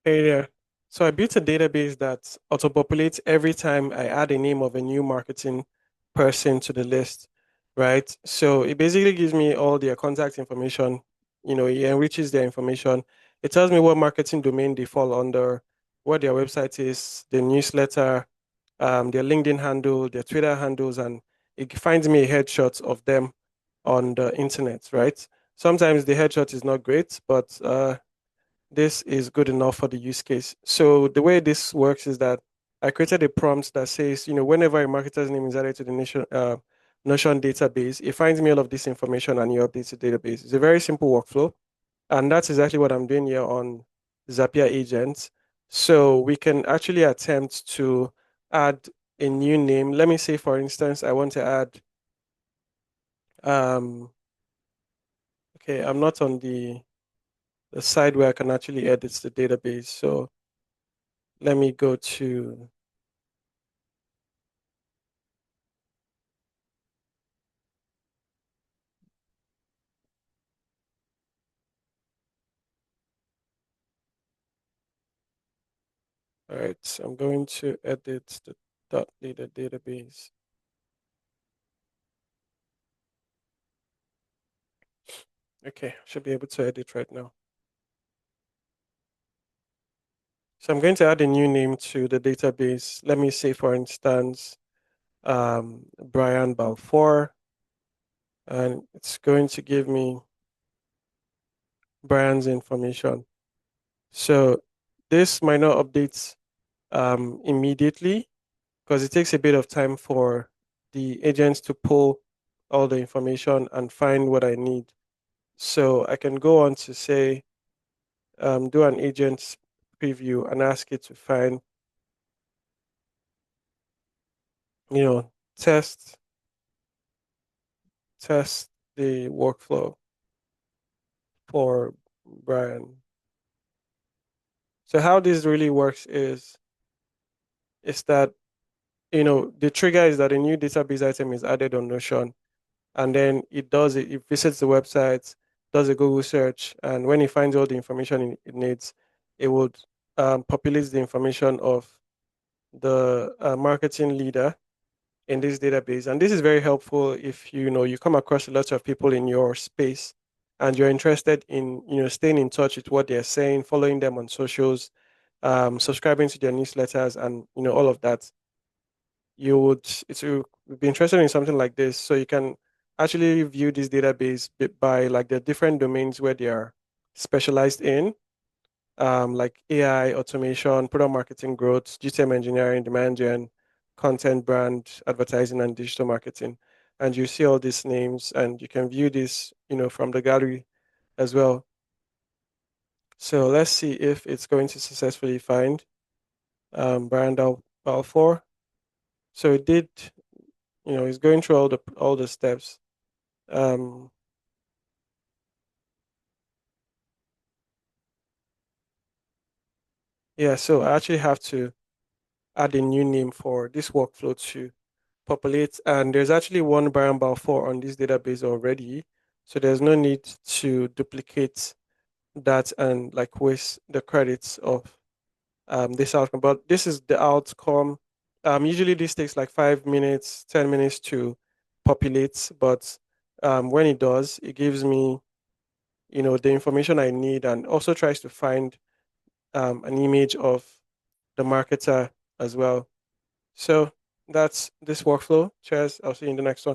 Hey there. So I built a database that auto-populates every time I add a name of a new marketing person to the list, right? So it basically gives me all their contact information. It enriches their information. It tells me what marketing domain they fall under, what their website is, the newsletter, their LinkedIn handle, their Twitter handles, and it finds me headshots of them on the internet, right? Sometimes the headshot is not great, but this is good enough for the use case. So the way this works is that I created a prompt that says, whenever a marketer's name is added to the Notion database, it finds me all of this information and you update the database. It's a very simple workflow. And that's exactly what I'm doing here on Zapier agents. So we can actually attempt to add a new name. Let me say, for instance, I want to add, um, okay, I'm not on the side where I can actually edit the database. So let me go to, all right, so I'm going to edit the dot data database. Okay, should be able to edit right now. So I'm going to add a new name to the database. Let me say, for instance, Brian Balfour, and it's going to give me Brian's information. So this might not update immediately because it takes a bit of time for the agents to pull all the information and find what I need. So I can go on to say, do an agent preview and ask it to find, you know, test test the workflow for Brian. So how this really works is that the trigger is that a new database item is added on Notion, and then it visits the website, does a Google search, and when it finds all the information it needs, it would populate the information of the marketing leader in this database. And this is very helpful if you come across a lot of people in your space and you're interested in staying in touch with what they're saying, following them on socials, subscribing to their newsletters, and all of that. You would be interested in something like this, so you can actually view this database by like the different domains where they are specialized in, like AI, automation, product marketing growth, GTM engineering, demand gen, content, brand, advertising, and digital marketing. And you see all these names, and you can view this, from the gallery as well. So let's see if it's going to successfully find Brian Balfour. So it did, it's going through all the steps. Um, yeah, so I actually have to add a new name for this workflow to populate, and there's actually one Brian Balfour on this database already, so there's no need to duplicate that and like waste the credits of this outcome. But this is the outcome. Usually this takes like 5 minutes, 10 minutes to populate, but when it does, it gives me the information I need and also tries to find an image of the marketer as well. So that's this workflow. Cheers. I'll see you in the next one.